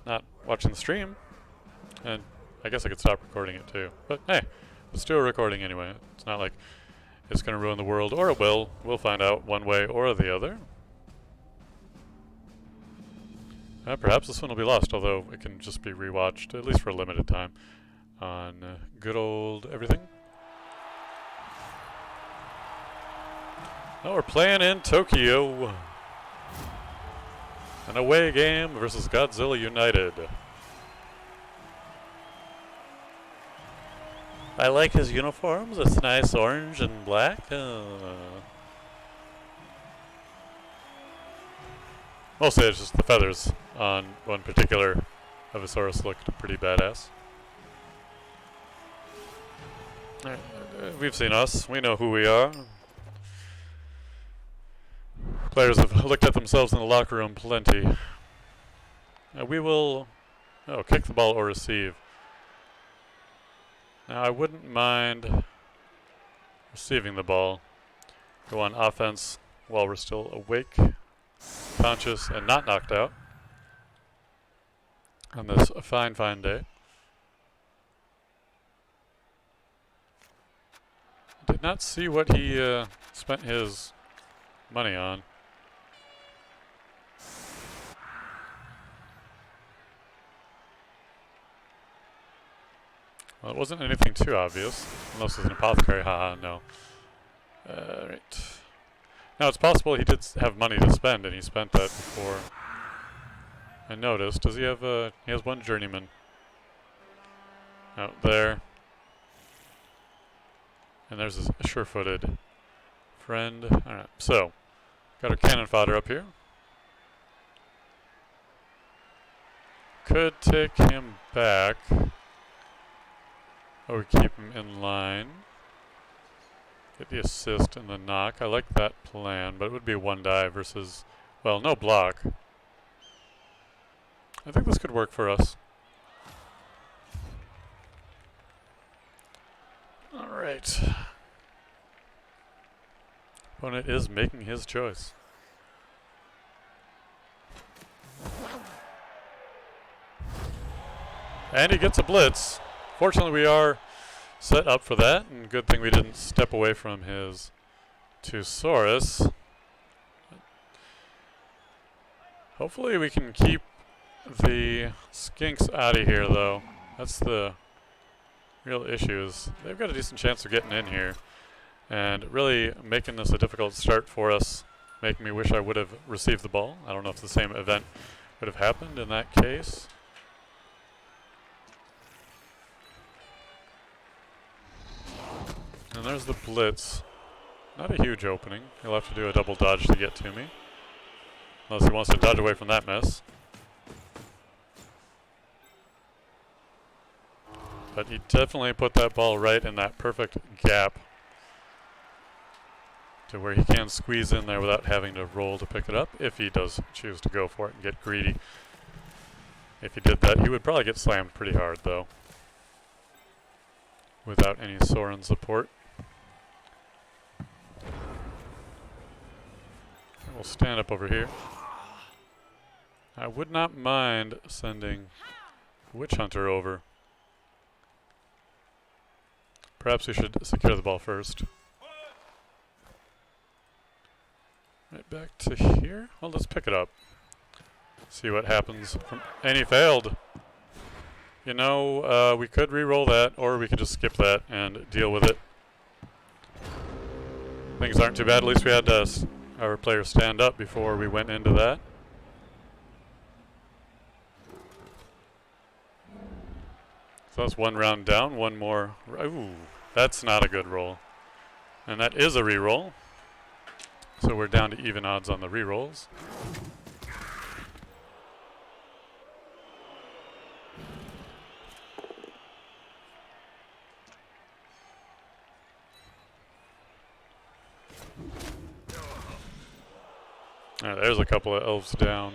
not watching the stream. And I guess I could stop recording it too. But hey, let's do a recording anyway. It's not like it's going to ruin the world, or it will. We'll find out one way or the other. Perhaps this one will be lost, although it can just be rewatched, at least for a limited time, on good old everything. Oh, we're playing in Tokyo. An away game versus Godzilla United. I like his uniforms. It's nice orange and black. Mostly it's just the feathers on one particular Evosaurus looked pretty badass. We've seen us. We know who we are. Players have looked at themselves in the locker room plenty. We will kick the ball or receive. Now I wouldn't mind receiving the ball. Go on offense while we're still awake, conscious, and not knocked out on this fine, fine day. Did not see what he spent his money on. Well, it wasn't anything too obvious, unless it's an apothecary. Haha, no. Right. Now, it's possible he did have money to spend, and he spent that before I noticed. Does he have he has one journeyman out there. And there's a sure-footed friend. Alright, so, got our cannon fodder up here. Could take him back. Or we keep him in line. Get the assist and the knock. I like that plan, but it would be one die versus, well, no block. I think this could work for us. Alright. Opponent is making his choice. And he gets a blitz. Fortunately, we are set up for that, and good thing we didn't step away from his Tusaurus. Hopefully we can keep the skinks out of here, though. That's the real issue. Is they've got a decent chance of getting in here, and really making this a difficult start for us, making me wish I would have received the ball. I don't know if the same event would have happened in that case. And there's the blitz. Not a huge opening. He'll have to do a double dodge to get to me. Unless he wants to dodge away from that mess. But he definitely put that ball right in that perfect gap to where he can squeeze in there without having to roll to pick it up, if he does choose to go for it and get greedy. If he did that, he would probably get slammed pretty hard, though, without any Soren support. We'll stand up over here. I would not mind sending Witch Hunter over. Perhaps we should secure the ball first. Right back to here. Well, let's pick it up. See what happens. And he failed. You know, we could re-roll that, or we could just skip that and deal with it. Things aren't too bad. At least we had our players stand up before we went into that. So that's one round down, one more. Ooh, that's not a good roll. And that is a re-roll. So we're down to even odds on the re-rolls. Alright, there's a couple of elves down.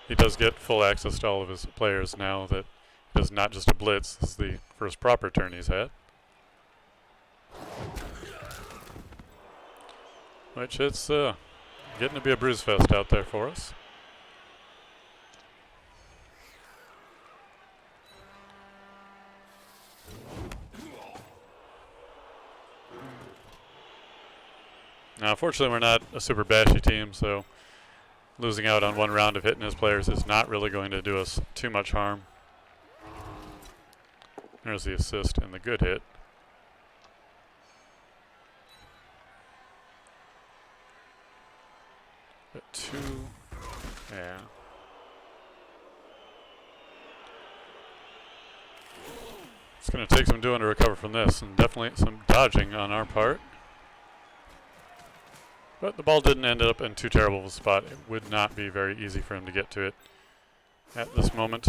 He does get full access to all of his players now that it is not just a blitz. This is the first proper turn he's had. Which it's getting to be a bruise fest out there for us. Now, fortunately, we're not a super bashy team, so losing out on one round of hitting his players is not really going to do us too much harm. There's the assist and the good hit. Got 2. Yeah. It's going to take some doing to recover from this, and definitely some dodging on our part. But the ball didn't end up in too terrible of a spot. It would not be very easy for him to get to it at this moment.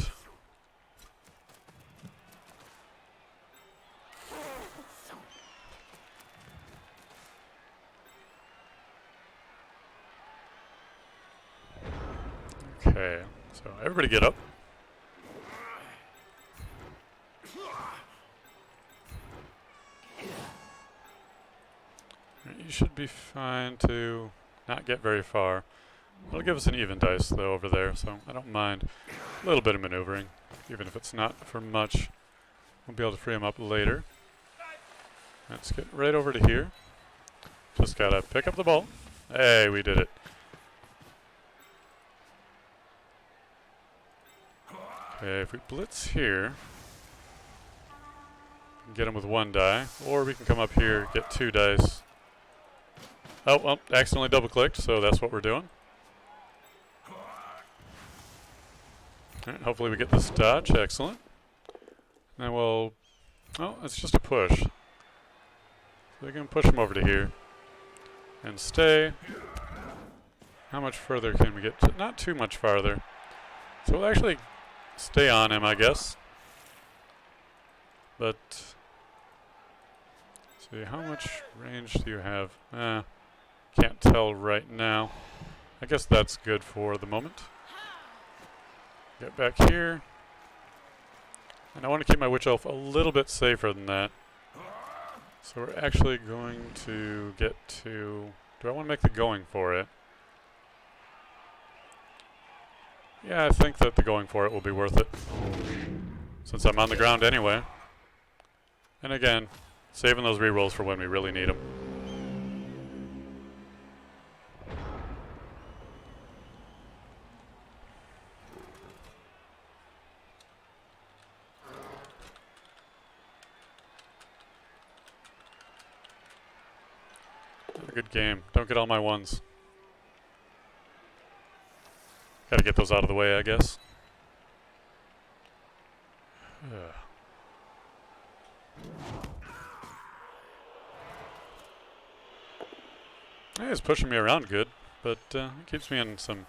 Okay, so everybody get up. You should be fine to not get very far. It'll give us an even dice, though, over there, so I don't mind a little bit of maneuvering, even if it's not for much. We'll be able to free him up later. Let's get right over to here. Just gotta pick up the ball. Hey, we did it. Okay, if we blitz here, get him with 1 die, or we can come up here, get 2 dice. Oh, well, accidentally double-clicked, so that's what we're doing. Alright, hopefully we get this dodge. Excellent. And we'll... Oh, it's just a push. So we can push him over to here. And stay. How much further can we get? Not too much farther. So we'll actually stay on him, I guess. But... see, how much range do you have? Can't tell right now. I guess that's good for the moment. Get back here. And I want to keep my Witch Elf a little bit safer than that. So we're actually going to get to... do I want to make the going for it? Yeah, I think that the going for it will be worth it. Since I'm on the ground anyway. And again, saving those rerolls for when we really need them. A good game. Don't get all my 1s. Gotta get those out of the way, I guess. Hey, he's pushing me around good, but it keeps me in some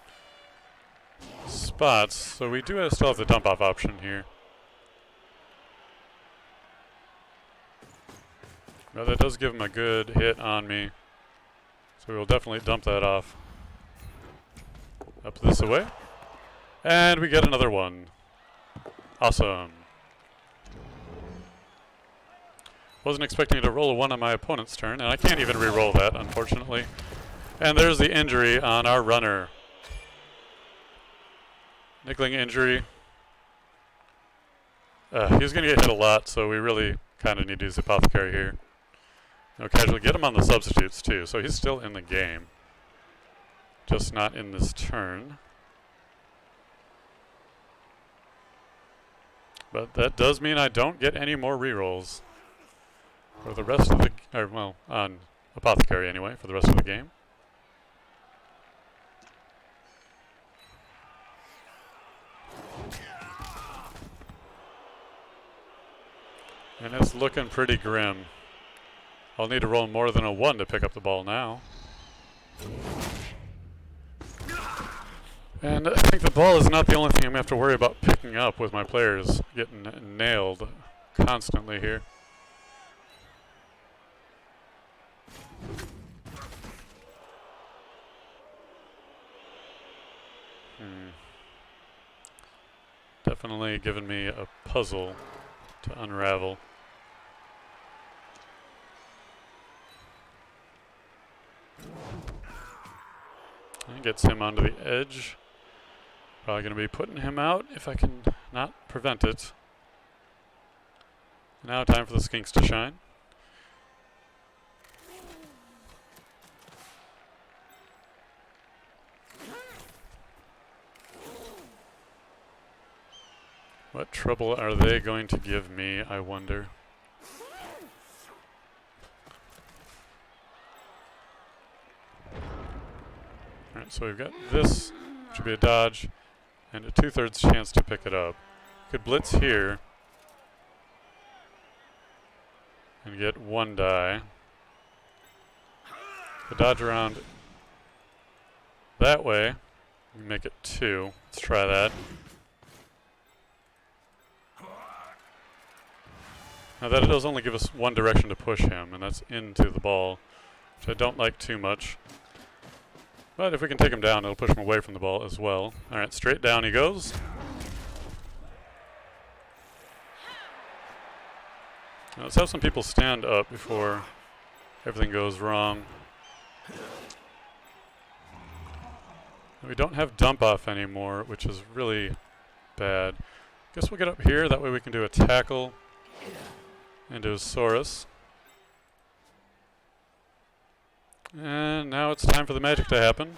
spots. So we do still have the dump-off option here. But that does give him a good hit on me. So we'll definitely dump that off. Up this way. And we get another 1. Awesome. Wasn't expecting to roll a 1 on my opponent's turn, and I can't even re-roll that, unfortunately. And there's the injury on our runner. Niggling injury. He's going to get hit a lot, so we really kind of need to use Apothecary here. No, casually get him on the substitutes, too, so he's still in the game. Just not in this turn. But that does mean I don't get any more rerolls for the rest of the... or, well, on Apothecary anyway, for the rest of the game. And it's looking pretty grim. I'll need to roll more than a 1 to pick up the ball now. And I think the ball is not the only thing I'm going to have to worry about picking up with my players getting nailed constantly here. Definitely given me a puzzle to unravel. And gets him onto the edge. Probably going to be putting him out if I can not prevent it. Now time for the skinks to shine. What trouble are they going to give me, I wonder? Alright, so we've got this, which would be a dodge, and a 2/3 chance to pick it up. Could blitz here and get 1 die. Could dodge around that way, make it 2. Let's try that. Now that does only give us one direction to push him, and that's into the ball, which I don't like too much. But if we can take him down, it'll push him away from the ball as well. Alright, straight down he goes. Now let's have some people stand up before everything goes wrong. We don't have dump off anymore, which is really bad. Guess we'll get up here, that way we can do a tackle into his Saurus. And now it's time for the magic to happen.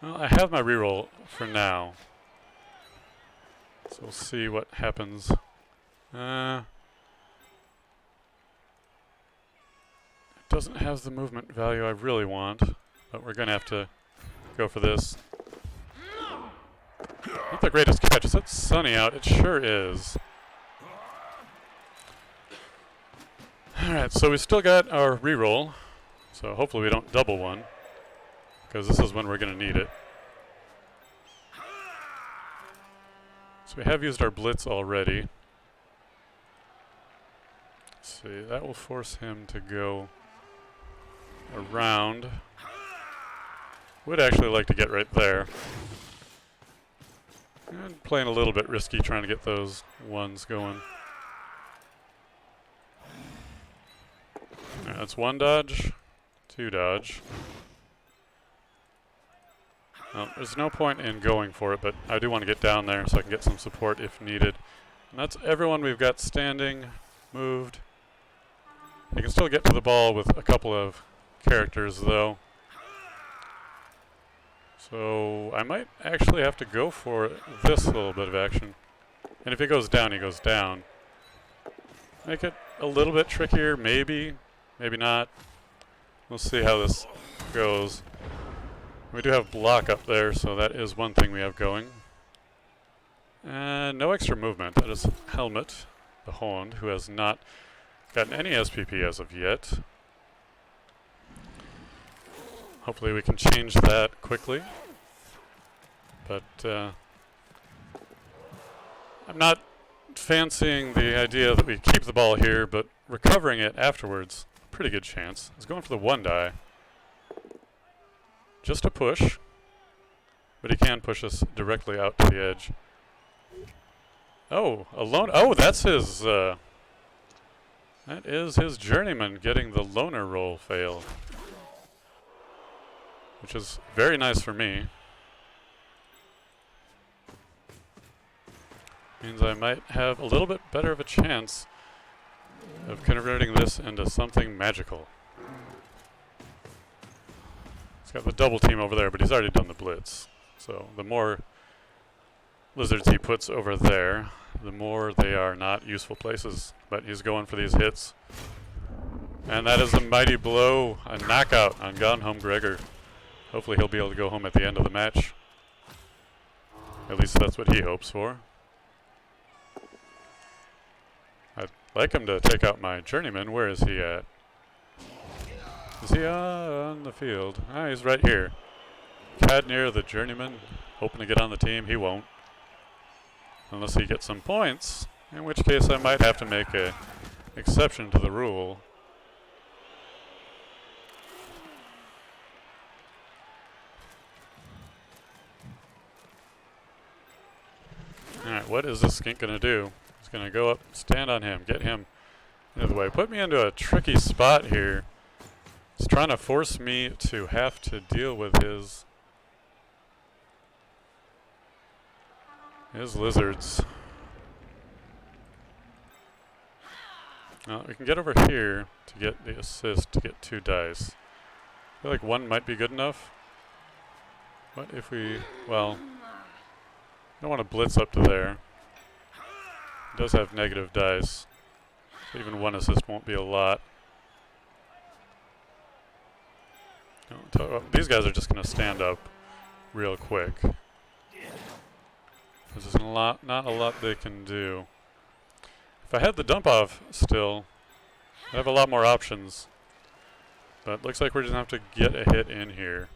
Well, I have my reroll for now. So we'll see what happens. It doesn't have the movement value I really want, but we're going to have to go for this. Not the greatest catch. Is it sunny out? It sure is. Alright, so we still got our reroll. So hopefully we don't double one, because this is when we're going to need it. So we have used our blitz already. Let's see, that will force him to go around. Would actually like to get right there. And playing a little bit risky trying to get those ones going. Right, that's 1 dodge, 2 dodge. Well, there's no point in going for it, but I do want to get down there so I can get some support if needed. And that's everyone we've got standing, moved. You can still get to the ball with a couple of characters though. So I might actually have to go for this little bit of action. And if he goes down, he goes down. Make it a little bit trickier, maybe, maybe not. We'll see how this goes. We do have block up there, so that is one thing we have going. And no extra movement. That is Helmet, the Hound, who has not gotten any SPP as of yet. Hopefully we can change that quickly. But I'm not fancying the idea that we keep the ball here, but recovering it afterwards, pretty good chance. He's going for the 1 die. Just a push, but he can push us directly out to the edge. Oh, alone. Oh, that's his. That is his journeyman getting the loner roll fail, which is very nice for me. Means I might have a little bit better of a chance of converting this into something magical. He's got the double team over there, but he's already done the blitz. So the more lizards he puts over there, the more they are not useful places. But he's going for these hits. And that is a mighty blow, a knockout on Gone Home Gregor. Hopefully he'll be able to go home at the end of the match. At least that's what he hopes for. I'd like him to take out my journeyman. Where is he at? Is he on the field? Ah, he's right here. Cadnir, the journeyman, hoping to get on the team. He won't. Unless he gets some points, in which case I might have to make an exception to the rule. Alright, what is this skink going to do? He's going to go up, stand on him, get him into the way. Put me into a tricky spot here. He's trying to force me to have to deal with his lizards. Now, we can get over here to get the assist to get 2 dice. I feel like 1 might be good enough. What if we, well, Don't want to blitz up to there. It does have negative dice. So even one assist won't be a lot. These guys are just going to stand up real quick. There's not a lot they can do. If I had the dump off still, I have a lot more options. But looks like we're just going to have to get a hit in here.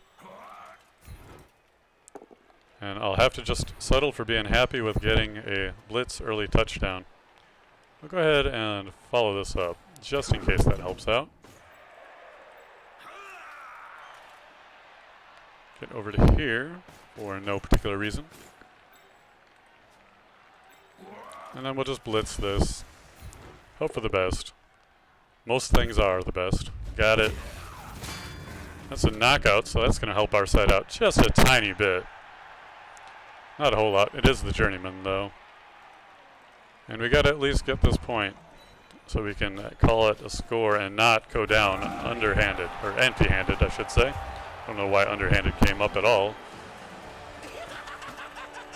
And I'll have to just settle for being happy with getting a blitz early touchdown. We'll go ahead and follow this up, just in case that helps out. Get over to here for no particular reason. And then we'll just blitz this. Hope for the best. Most things are the best. Got it. That's a knockout, so that's going to help our side out just a tiny bit. Not a whole lot. It is the journeyman, though. And we got to at least get this point so we can call it a score and not go down underhanded, or empty-handed, I should say. I don't know why underhanded came up at all.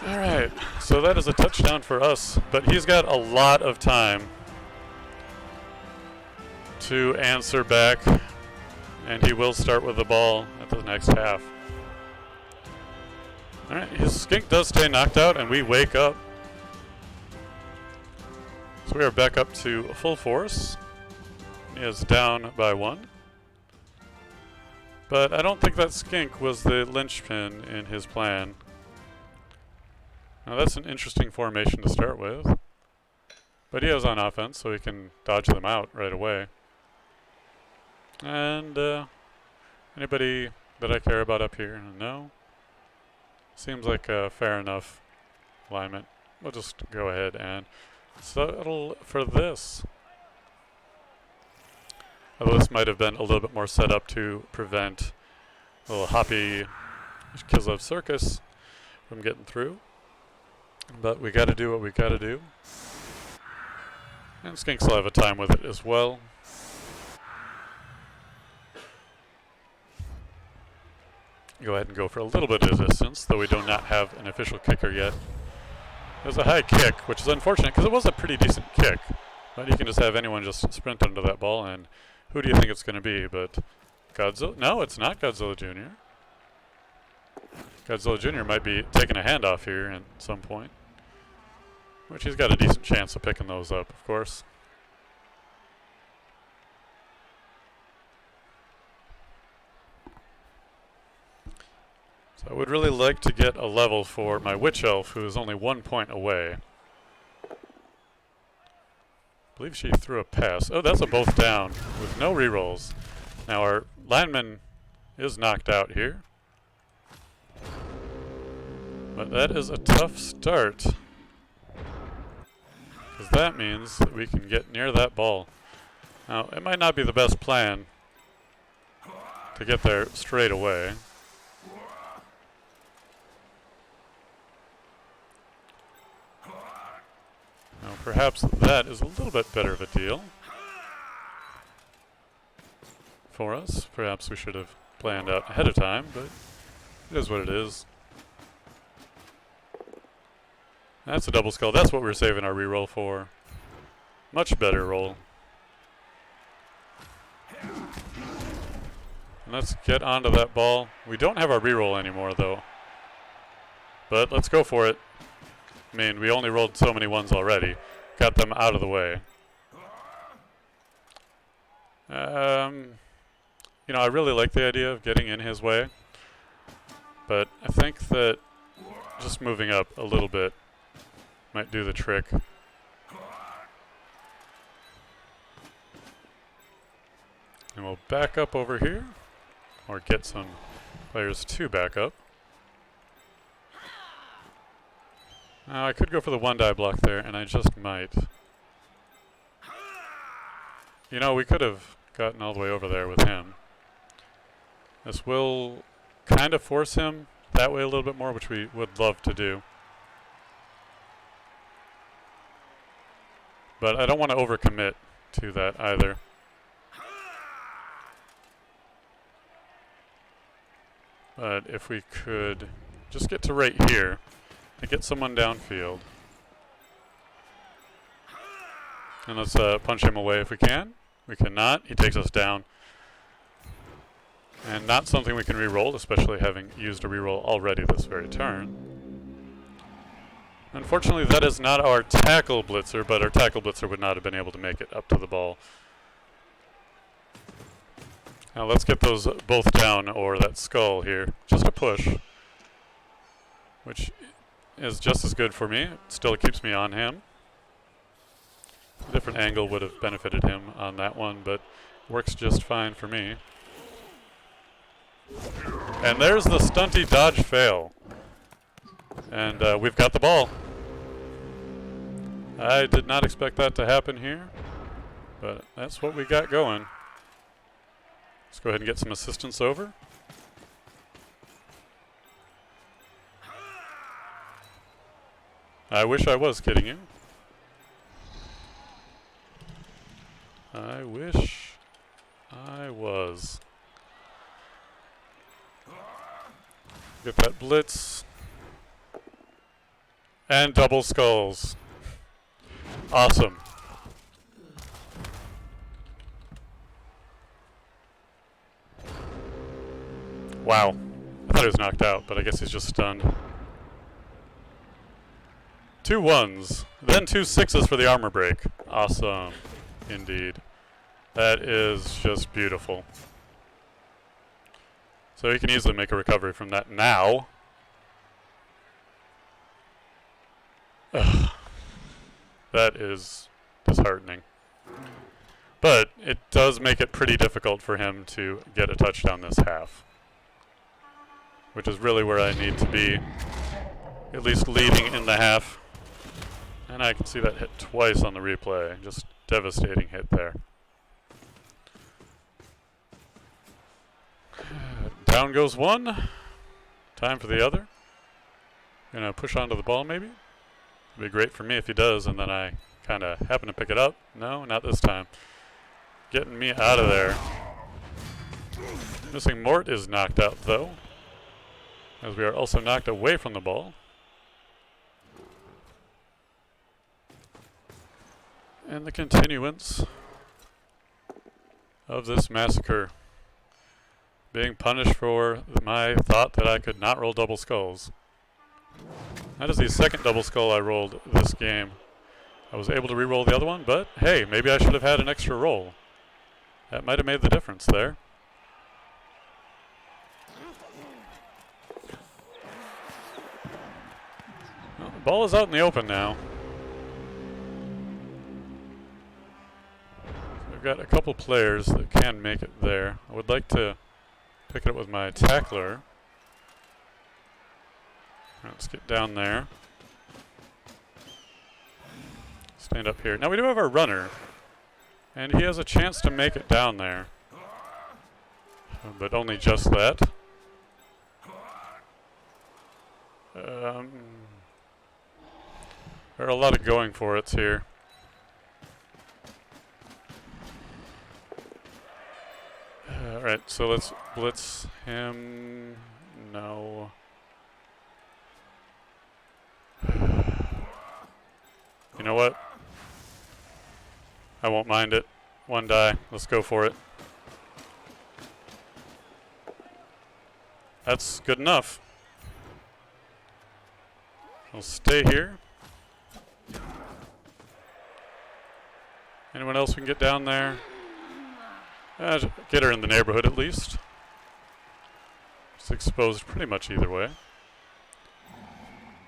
All right, so that is a touchdown for us, but he's got a lot of time to answer back, and he will start with the ball at the next half. All right, his skink does stay knocked out, and we wake up. So we are back up to full force. He is down by 1. But I don't think that skink was the linchpin in his plan. Now that's an interesting formation to start with. But he is on offense, so he can dodge them out right away. And anybody that I care about up here? No. Seems like a fair enough alignment. We'll just go ahead and settle for this. Although this might have been a little bit more set up to prevent a little hoppy Kislev circus from getting through. But we got to do what we got to do. And skinks will have a time with it as well. Go ahead and go for a little bit of distance, though we do not have an official kicker yet. There's a high kick, which is unfortunate because it was a pretty decent kick. But you can just have anyone just sprint under that ball, and who do you think it's going to be? But Godzilla? No, it's not Godzilla Jr. Godzilla Jr. might be taking a handoff here at some point, which he's got a decent chance of picking those up, of course. So I would really like to get a level for my Witch Elf, who is only 1 point away. I believe she threw a pass. Oh, that's a both down with no rerolls. Now our lineman is knocked out here. But that is a tough start, because that means that we can get near that ball. Now, it might not be the best plan to get there straight away. Now, perhaps that is a little bit better of a deal for us. Perhaps we should have planned out ahead of time, but it is what it is. That's a double skull. That's what we're saving our reroll for. Much better roll. Let's get onto that ball. We don't have our reroll anymore, though. But let's go for it. I mean, we only rolled so many ones already. Got them out of the way. You know, I really like the idea of getting in his way. But I think that just moving up a little bit might do the trick. And we'll back up over here, or get some players to back up. Now I could go for the one die block there, and I just might. You know, we could have gotten all the way over there with him. This will kind of force him that way a little bit more, which we would love to do. But I don't want to overcommit to that either. But if we could just get to right here, to get someone downfield. And let's punch him away if we can. We cannot. He takes us down. And not something we can re-roll, especially having used a re-roll already this very turn. Unfortunately, that is not our tackle blitzer, but our tackle blitzer would not have been able to make it up to the ball. Now let's get those both down, or that skull here. Just a push, which is just as good for me. It still keeps me on him. A different angle would have benefited him on that one, but works just fine for me. And there's the stunty dodge fail. And we've got the ball. I did not expect that to happen here, but that's what we got going. Let's go ahead and get some assistance over. I wish I was kidding you. I wish I was. Get that blitz. And double skulls. Awesome. Wow. I thought he was knocked out, but I guess he's just stunned. 2 1s, then 2 6s for the armor break. Awesome. Indeed. That is just beautiful. So he can easily make a recovery from that now. Ugh. That is disheartening. But it does make it pretty difficult for him to get a touchdown this half, which is really where I need to be, at least leading in the half. And I can see that hit twice on the replay. Just devastating hit there. Down goes one. Time for the other. Gonna push onto the ball maybe. It'd be great for me if he does, and then I kind of happen to pick it up. No, not this time. Getting me out of there. Missing Mort is knocked out though, as we are also knocked away from the ball. And the continuance of this massacre, being punished for my thought that I could not roll double skulls. That is the second double skull I rolled this game. I was able to re-roll the other one, but hey, maybe I should have had an extra roll. That might have made the difference there. Well, the ball is out in the open now. I've got a couple players that can make it there. I would like to pick it up with my tackler. Let's get down there. Stand up here. Now we do have our runner, and he has a chance to make it down there, but only just that. There are a lot of going for it's here. Alright, so let's blitz him. No. You know what? I won't mind it. 1 die. Let's go for it. That's good enough. I'll stay here. Anyone else we can get down there? Get her in the neighborhood at least. It's exposed pretty much either way.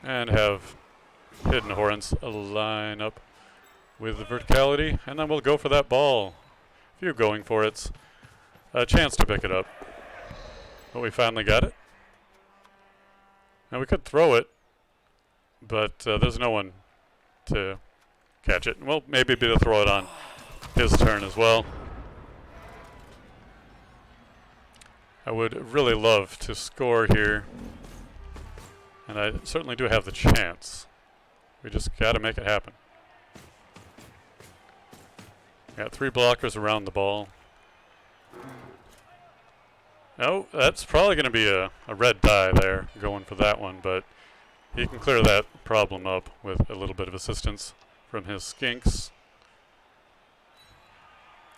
And have Hidden Horns line up with the verticality, and then we'll go for that ball. If you're going for it, it's a chance to pick it up. But we finally got it. Now we could throw it, but there's no one to catch it. Well, maybe be to throw it on his turn as well. I would really love to score here, and I certainly do have the chance. We just got to make it happen. Got 3 blockers around the ball. Oh, that's probably going to be a red die there, going for that one, but he can clear that problem up with a little bit of assistance from his skinks.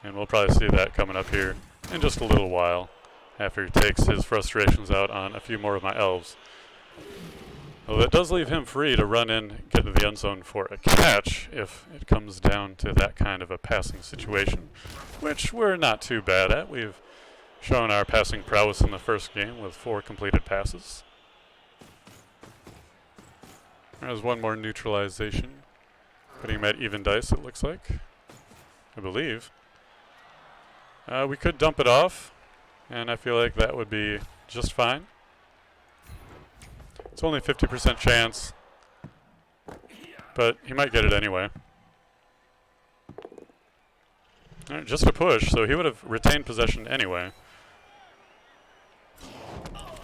And we'll probably see that coming up here in just a little while after he takes his frustrations out on a few more of my elves. Well, that does leave him free to run in, get to the end zone for a catch if it comes down to that kind of a passing situation, which we're not too bad at. We've shown our passing prowess in the first game with 4 completed passes. There's one more neutralization, putting him at even dice, it looks like, I believe. We could dump it off, and I feel like that would be just fine. It's only a 50% chance, but he might get it anyway. All right, just a push, so he would have retained possession anyway.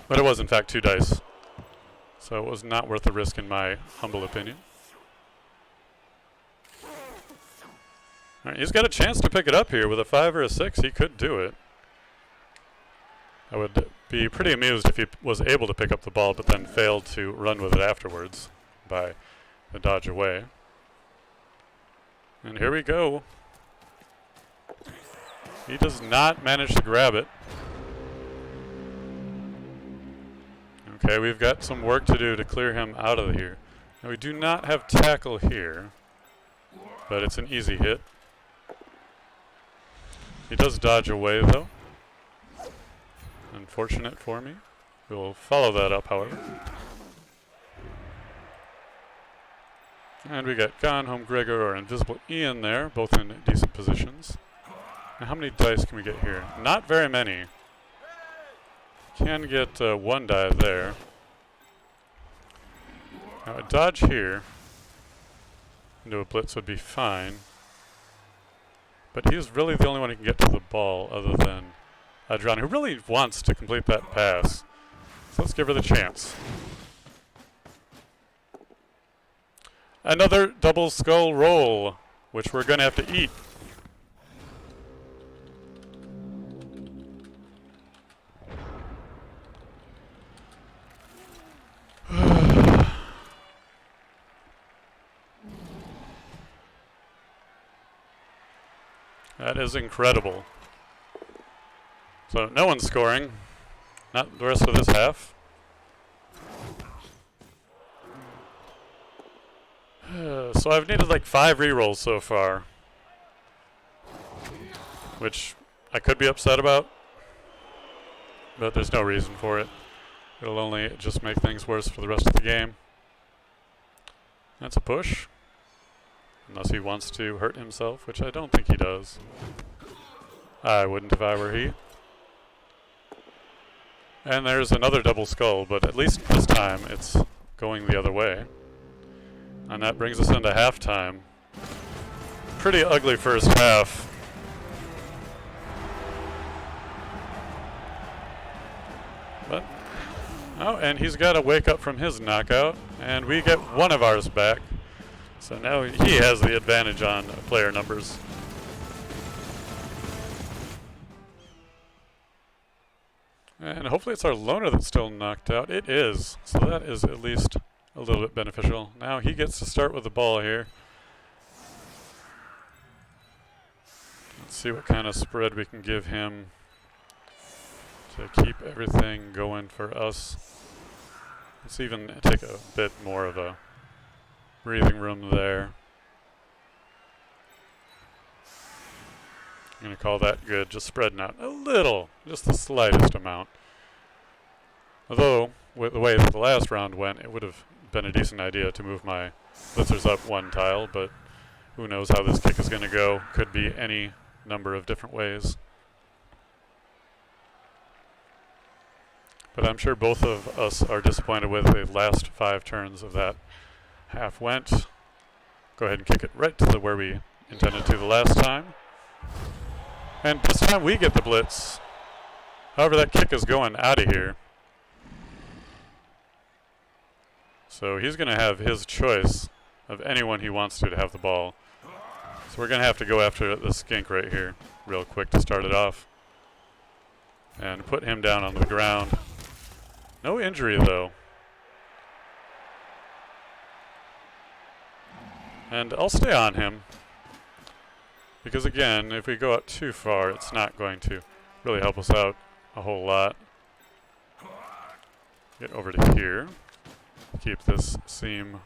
But it was, in fact, 2 dice. So it was not worth the risk in my humble opinion. All right, he's got a chance to pick it up here. With a 5 or a 6, he could do it. I would be pretty amused if he was able to pick up the ball but then failed to run with it afterwards by the dodge away. And here we go. He does not manage to grab it. Okay, we've got some work to do to clear him out of here. Now we do not have tackle here, but it's an easy hit. He does dodge away though. Unfortunate for me. We'll follow that up, however. And we got Gone Home Gregor or Invisible Ian there, both in decent positions. Now how many dice can we get here? Not very many. Can get 1 die there. Now a dodge here into a blitz would be fine. But he is really the only one who can get to the ball other than Adrian, who really wants to complete that pass. So let's give her the chance. Another double skull roll, which we're going to have to eat. That is incredible. So no one's scoring. Not the rest of this half. So I've needed like 5 rerolls so far, which I could be upset about, but there's no reason for it. It'll only just make things worse for the rest of the game. That's a push. Unless he wants to hurt himself, which I don't think he does. I wouldn't if I were he. And there's another double skull, but at least this time it's going the other way. And that brings us into halftime. Pretty ugly first half. But, oh, and he's got to wake up from his knockout, and we get one of ours back. So now he has the advantage on player numbers. And hopefully it's our loner that's still knocked out. It is. So that is at least a little bit beneficial. Now he gets to start with the ball here. Let's see what kind of spread we can give him to keep everything going for us. Let's even take a bit more of a breathing room there. I'm going to call that good, just spreading out a little, just the slightest amount. Although, with the way that the last round went, it would have been a decent idea to move my blitzers up 1 tile, but who knows how this kick is going to go. Could be any number of different ways. But I'm sure both of us are disappointed with the last 5 turns of that half went. Go ahead and kick it right to where we intended to the last time. And this time we get the blitz. However, that kick is going out of here. So he's going to have his choice of anyone he wants to have the ball. So we're going to have to go after the skink right here real quick to start it off. And put him down on the ground. No injury, though. And I'll stay on him. Because again, if we go out too far, it's not going to really help us out a whole lot. Get over to here. Keep this seam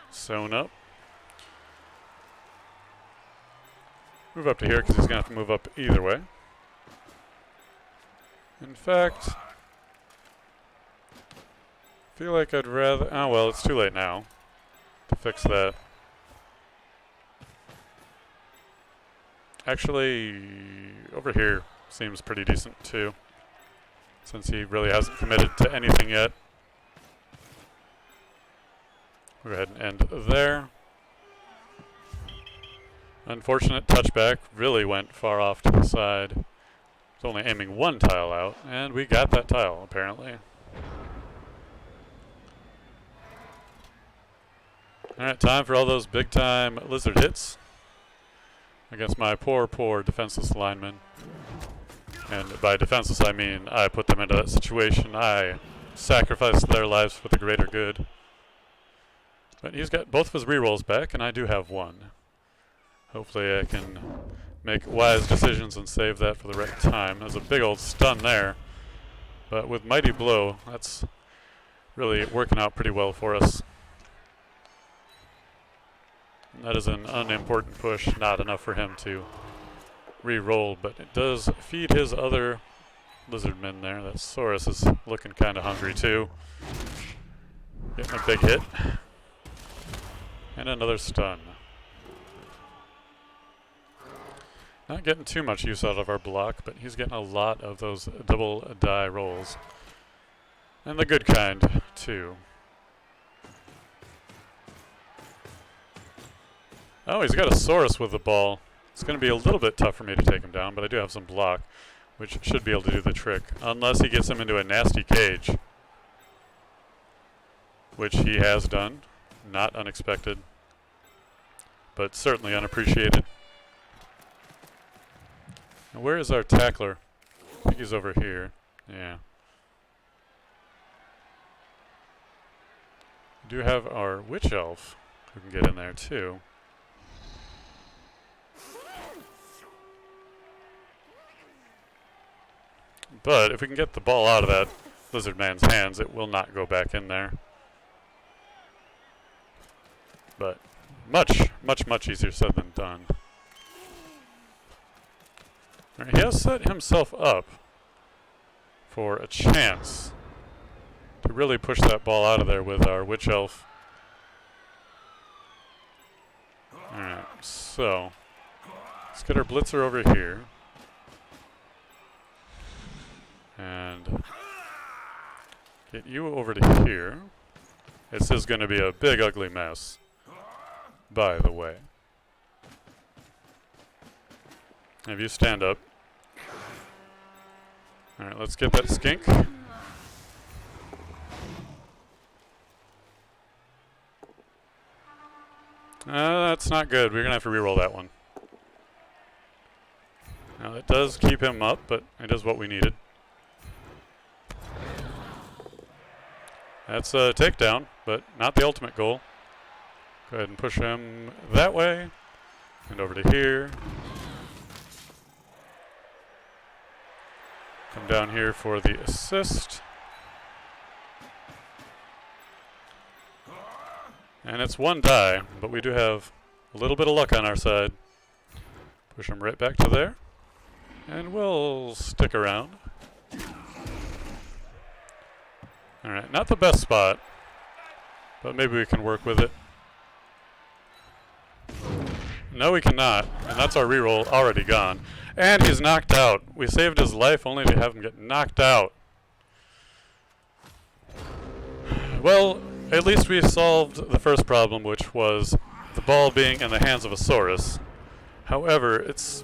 sewn up. Move up to here because he's going to have to move up either way. In fact, I feel like I'd rather... Oh, well, it's too late now to fix that. Actually, over here seems pretty decent too, since he really hasn't committed to anything yet. We'll go ahead and end there. Unfortunate touchback, really went far off to the side. It's only aiming one tile out, and we got that tile, apparently. Alright, time for all those big-time lizard hits against my poor, poor defenseless linemen. And by defenseless, I mean I put them into that situation. I sacrificed their lives for the greater good. But he's got both of his rerolls back, and I do have one. Hopefully I can make wise decisions and save that for the right time. There's a big old stun there. But with Mighty Blow, that's really working out pretty well for us. That is an unimportant push, not enough for him to re-roll, but it does feed his other lizardmen there. That Saurus is looking kind of hungry too. Getting a big hit. And another stun. Not getting too much use out of our block, but he's getting a lot of those double die rolls. And the good kind, too. Oh, he's got a Saurus with the ball. It's going to be a little bit tough for me to take him down, but I do have some block, which should be able to do the trick. Unless he gets him into a nasty cage. Which he has done. Not unexpected. But certainly unappreciated. Now where is our tackler? I think he's over here. Yeah. We do have our witch elf who can get in there too. But if we can get the ball out of that lizard man's hands, it will not go back in there. But much, much, much easier said than done. Right, he has set himself up for a chance to really push that ball out of there with our witch elf. Alright, so let's get our blitzer over here. And get you over to here. This is going to be a big, ugly mess, by the way. Have you stand up. Alright, let's get that skink. That's not good. We're going to have to reroll that one. Now, it does keep him up, but it is what we needed. That's a takedown, but not the ultimate goal. Go ahead and push him that way. And over to here. Come down here for the assist. And it's one die, but we do have a little bit of luck on our side. Push him right back to there. And we'll stick around. Alright, not the best spot, but maybe we can work with it. No, we cannot, and that's our reroll already gone. And he's knocked out. We saved his life only to have him get knocked out. Well, at least we solved the first problem, which was the ball being in the hands of a Saurus. However, it's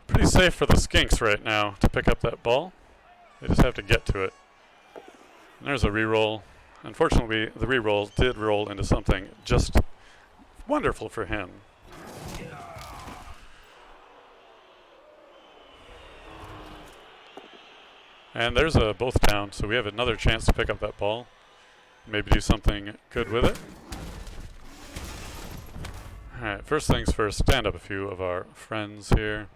pretty safe for the skinks right now to pick up that ball. They just have to get to it. And there's a reroll. Unfortunately, the reroll did roll into something just wonderful for him. And there's a both down, so we have another chance to pick up that ball. Maybe do something good with it. Alright, first things first, stand up a few of our friends here.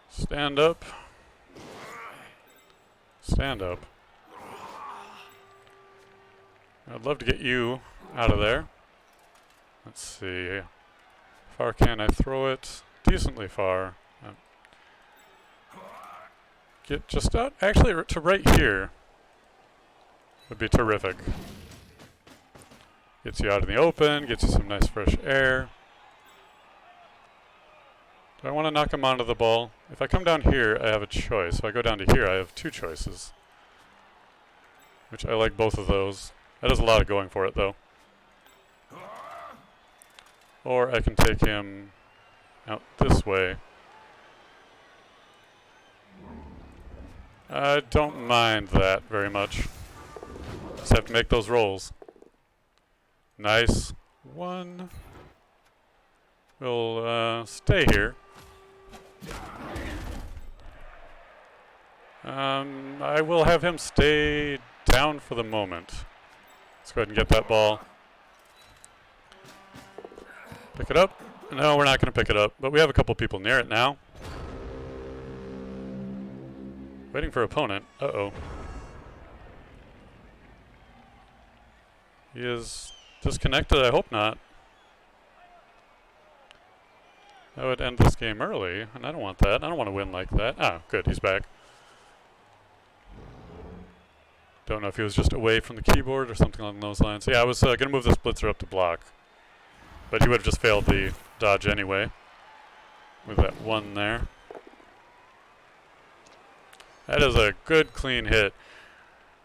Stand up. Stand up. I'd love to get you out of there. Let's see. How far can I throw it? Decently far. Get just out. Actually, to right here would be terrific. Gets you out in the open, gets you some nice fresh air. Do I want to knock him onto the ball? If I come down here, I have a choice. If I go down to here, I have two choices. Which I like both of those. That does a lot of going for it, though. Or I can take him out this way. I don't mind that very much. Just have to make those rolls. Nice. One. We'll stay here. I will have him stay down for the moment. Let's go ahead and get that ball. Pick it up. No, we're not going to pick it up, but we have a couple people near it now. Waiting for opponent. Uh-oh. He is disconnected. I hope not. That would end this game early, and I don't want that. I don't want to win like that. Ah, good. He's back. Don't know if he was just away from the keyboard or something along those lines. Yeah, I was going to move this blitzer up to block. But he would have just failed the dodge anyway. With that one there. That is a good, clean hit.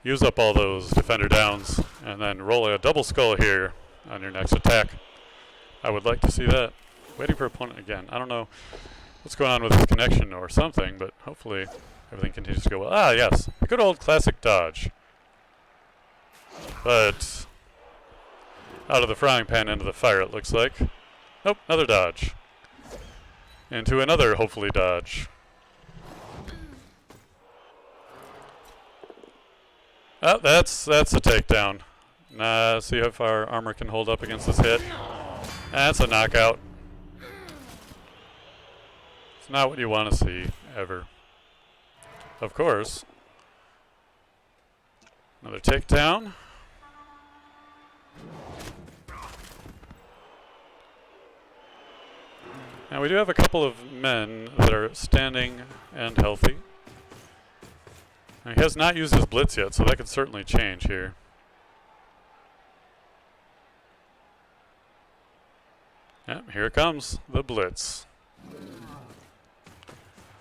Use up all those defender downs, and then roll a double skull here on your next attack. I would like to see that. Waiting for opponent again. I don't know what's going on with his connection or something, but hopefully everything continues to go well. Ah, yes. A good old classic dodge. But out of the frying pan into the fire, it looks like. Nope, another dodge. Into another, hopefully, dodge. Oh, that's a takedown. See if our armor can hold up against this hit. That's a knockout. It's not what you want to see, ever. Of course. Another takedown. Now we do have a couple of men that are standing and healthy. Now, he has not used his blitz yet, so that could certainly change here. Yep, here it comes, the blitz.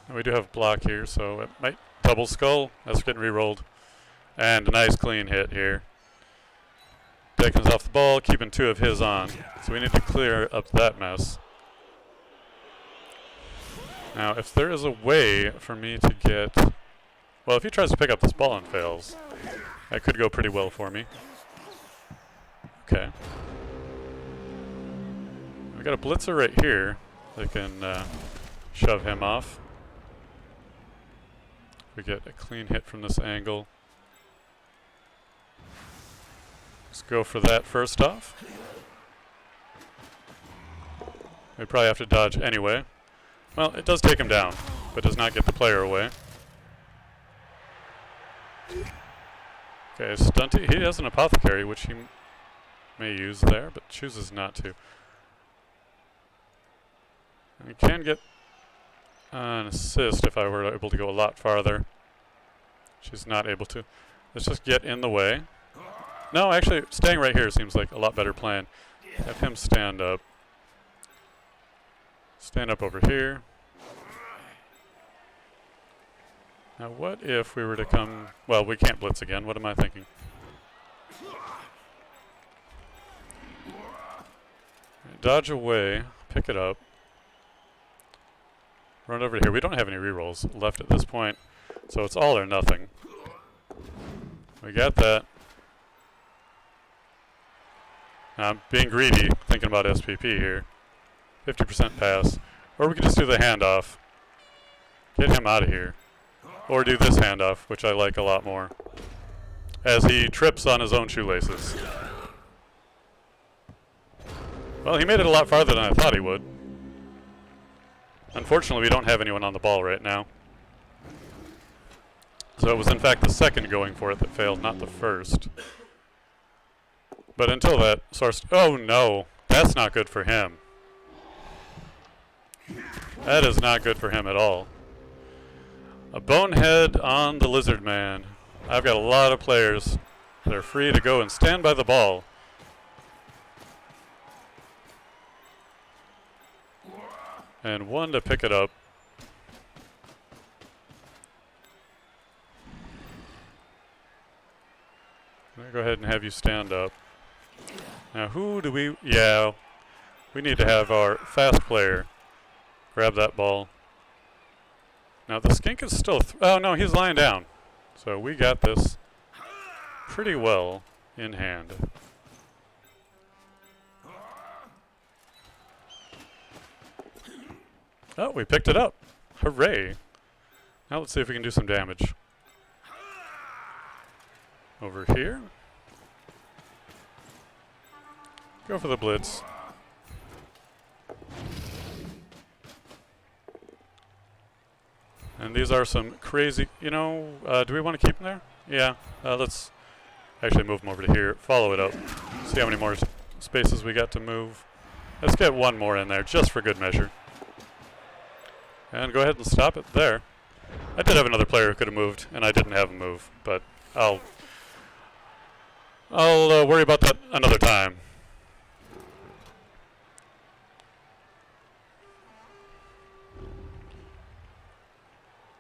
And we do have block here, so it might double skull. That's getting re-rolled. And a nice clean hit here. Deck comes off the ball, keeping two of his on. So we need to clear up that mess. Now, if there is a way for me to get... Well, if he tries to pick up this ball and fails, that could go pretty well for me. Okay. We got a blitzer right here that can shove him off. We get a clean hit from this angle. Let's go for that first off. We probably have to dodge anyway. Well, it does take him down, but does not get the player away. Okay, Stunty. He has an apothecary, which he may use there, but chooses not to. And we can get an assist if I were able to go a lot farther. She's not able to. Let's just get in the way. No, actually, staying right here seems like a lot better plan. Have him stand up. Stand up over here. Now what if we were to come... Well, we can't blitz again. What am I thinking? Dodge away. Pick it up. Run over here. We don't have any rerolls left at this point, so it's all or nothing. We got that. Now I'm being greedy, thinking about SPP here. 50% pass. Or we could just do the handoff. Get him out of here. Or do this handoff, which I like a lot more. as he trips on his own shoelaces. Well, he made it a lot farther than I thought he would. Unfortunately, we don't have anyone on the ball right now. So it was in fact the second going for it that failed, not the first. But until that source... Oh no, that's not good for him. That is not good for him at all. A bonehead on the lizard man. I've got a lot of players that are free to go and stand by the ball. And one to pick it up. I'm going to go ahead and have you stand up. Now who do we... Yeah, we need to have our fast player grab that ball. Now the skink is still... oh no, he's lying down. So we got this pretty well in hand. Oh, we picked it up. Hooray. Now let's see if we can do some damage. Over here. Go for the blitz. And these are some crazy, you know, do we want to keep them there? Yeah, let's actually move them over to here. Follow it up. See how many more spaces we got to move. Let's get one more in there, just for good measure. And go ahead and stop it there. I did have another player who could have moved, and I didn't have him move, but I'll worry about that another time.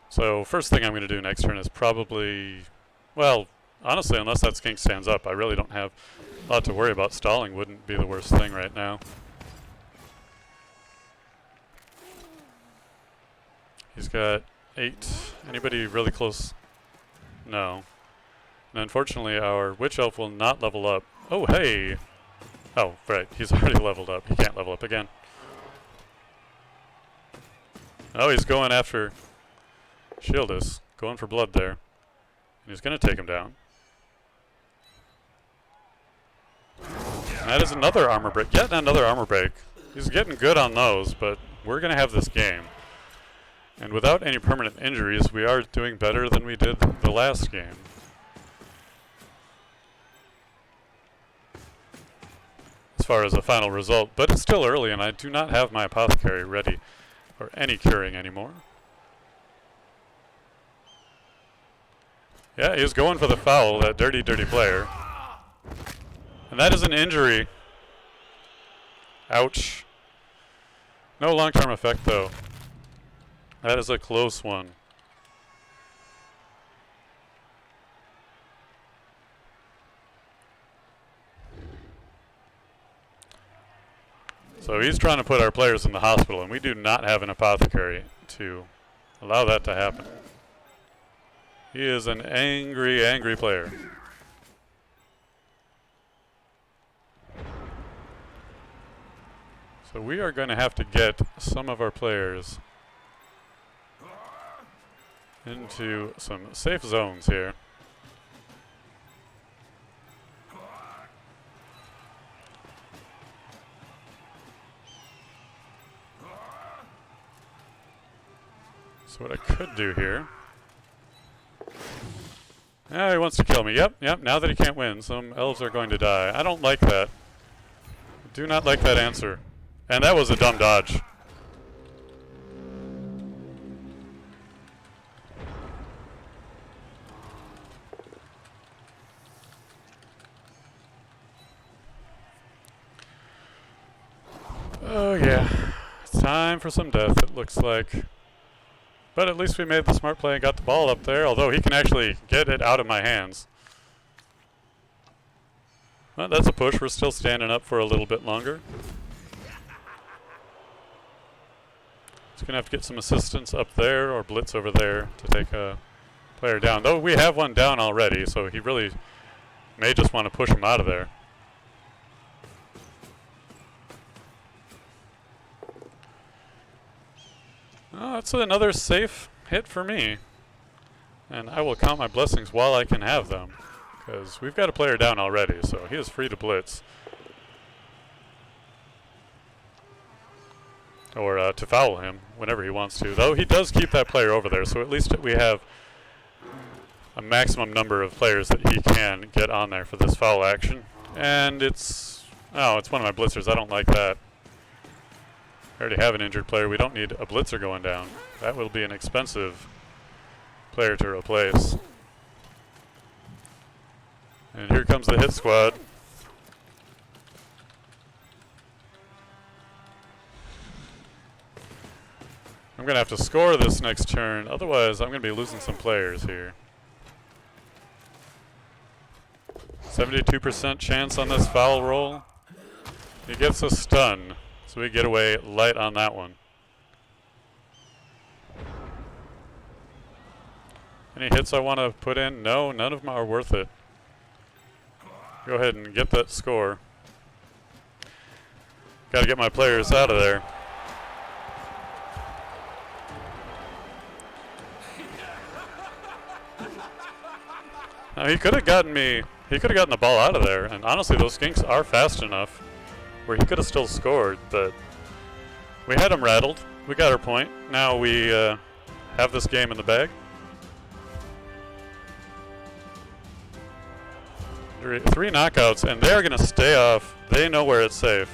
So first thing I'm going to do next turn is probably, well, honestly, unless that skink stands up, I really don't have a lot to worry about. Stalling wouldn't be the worst thing right now. He's got 8. Anybody really close? No. And unfortunately, our witch elf will not level up. Oh, hey! Oh, right. He's already leveled up. He can't level up again. Oh, he's going after Shieldus. Going for blood there. And he's going to take him down. And that is another armor break. Yet another armor break. He's getting good on those, but we're going to have this game. And without any permanent injuries, we are doing better than we did the last game. As far as a final result, but it's still early and I do not have my apothecary ready for any curing anymore. Yeah, he's going for the foul, that dirty, dirty player. And that is an injury. Ouch. No long-term effect though. That is a close one. So he's trying to put our players in the hospital, and we do not have an apothecary to allow that to happen. He is an angry, angry player. So we are going to have to get some of our players into some safe zones here. So what I could do here... Ah, he wants to kill me. Yep, now that he can't win, some elves are going to die. I don't like that. Do not like that answer. And that was a dumb dodge. Oh yeah, it's time for some death, it looks like. But at least we made the smart play and got the ball up there, although he can actually get it out of my hands. Well, that's a push. We're still standing up for a little bit longer. Just going to have to get some assistance up there or blitz over there to take a player down. Though we have one down already, so he really may just want to push him out of there. Oh, that's another safe hit for me. And I will count my blessings while I can have them, Because we've got a player down already, so he is free to blitz. Or to foul him whenever he wants to. Though he does keep that player over there, so at least we have a maximum number of players that he can get on there for this foul action. And it's one of my blitzers. I don't like that. I already have an injured player. We don't need a blitzer going down. That will be an expensive player to replace. And here comes the hit squad. I'm going to have to score this next turn. Otherwise, I'm going to be losing some players here. 72% chance on this foul roll. He gets a stun, so we get away light on that one. Any hits I want to put in? No, none of them are worth it. Go ahead and get that score. Got to get my players out of there. Now he could have gotten me. He could have gotten the ball out of there, and honestly, those skinks are fast enough where he could have still scored, but we had him rattled. We got our point. Now we have this game in the bag. 3 knockouts, and they are going to stay off. They know where it's safe.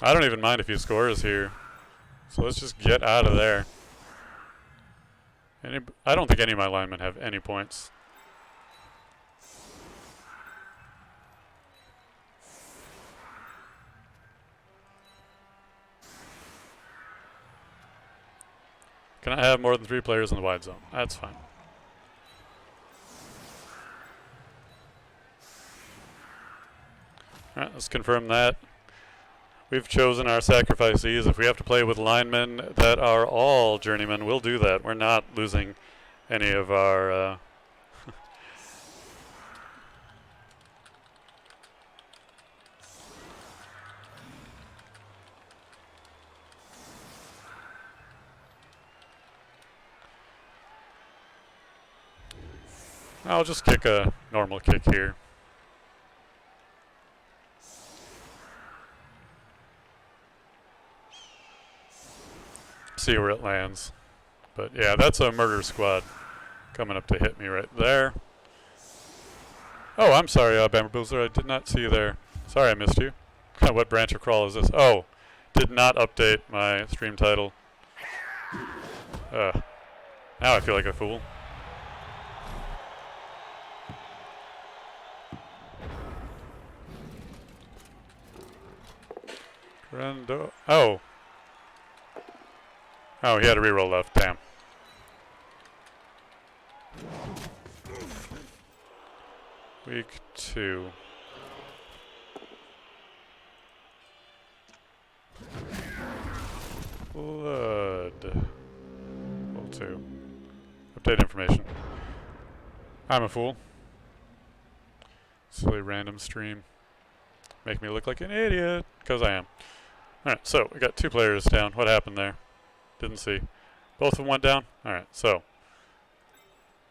I don't even mind if he scores here. So let's just get out of there. I don't think any of my linemen have any points. Can I have more than 3 players in the wide zone? That's fine. Alright, let's confirm that. We've chosen our sacrifices. If we have to play with linemen that are all journeymen, we'll do that. We're not losing any of our... I'll just kick a normal kick here. See where it lands. But yeah, that's a murder squad coming up to hit me right there. Oh, I'm sorry, Bamber Boozler. I did not see you there. Sorry I missed you. What branch of crawl is this? Oh, did not update my stream title. Now I feel like a fool. Crendor. Oh. Oh, he had a reroll left. Damn. Week 2. Blood. Level 2. Update information. I'm a fool. Silly random stream. Make me look like an idiot. Because I am. Alright, so we got 2 players down. What happened there? Didn't see. Both of them went down? Alright, so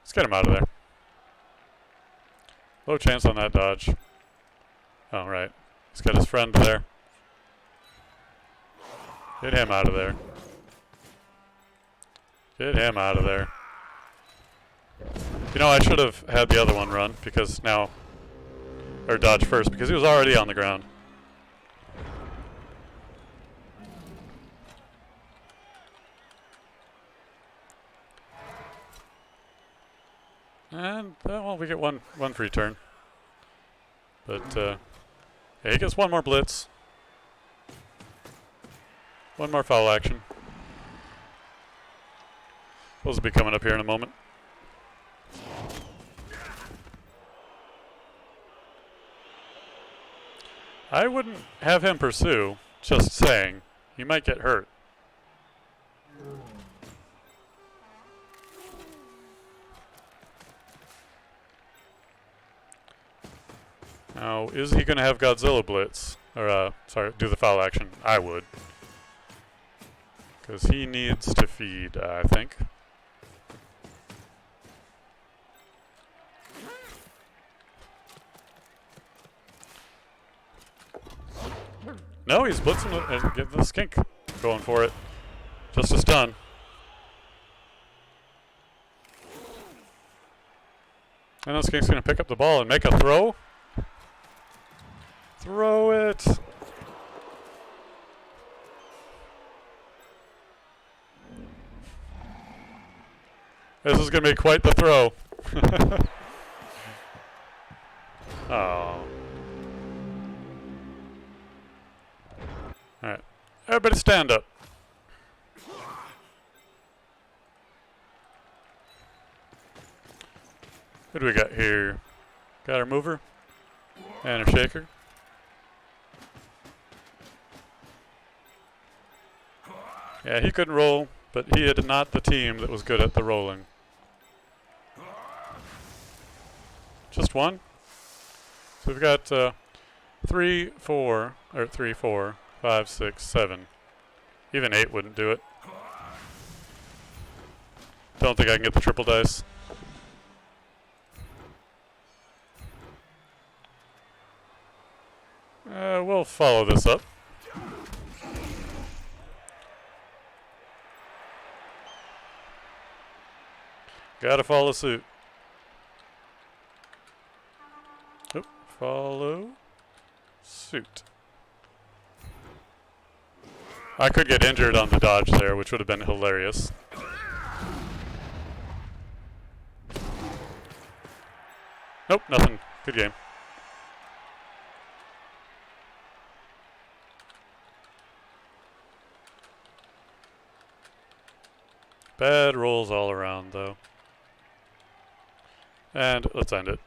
let's get him out of there. Low chance on that dodge. Oh, right. He's got his friend there. Get him out of there. Get him out of there. You know, I should have had the other one run because now... Or dodge first because he was already on the ground. And, well, we get one free turn. But, yeah, he gets one more blitz. One more foul action. Those will be coming up here in a moment. I wouldn't have him pursue, just saying. He might get hurt. Now, is he going to have Godzilla Blitz? Or, sorry, do the foul action. I would. Because he needs to feed, I think. No, he's blitzing it and getting the skink going for it. Just a stun. And the skink's going to pick up the ball and make a throw. Throw it. This is going to be quite the throw. Oh. Alright. Everybody stand up. Who do we got here? Got our mover and our shaker. Yeah, he couldn't roll, but he had not the team that was good at the rolling. Just one. So we've got 3, 4, 5, 6, 7. Even 8 wouldn't do it. Don't think I can get the triple dice. We'll follow this up. Gotta follow suit. Oop, follow suit. I could get injured on the dodge there, which would have been hilarious. Nope, nothing. Good game. Bad rolls all around, though. And let's end it.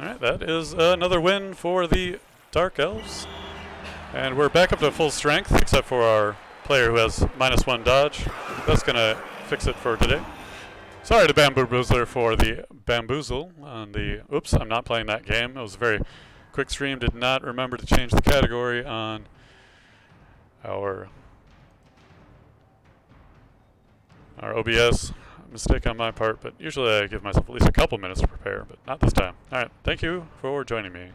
Alright, that is another win for the Dark Elves. And we're back up to full strength, except for our player who has -1 dodge. That's going to fix it for today. Sorry to Bamboozler for the bamboozle on the... Oops, I'm not playing that game. It was a very quick stream. Did not remember to change the category on our OBS. Mistake on my part, but usually I give myself at least a couple minutes to prepare, but not this time. Alright, thank you for joining me.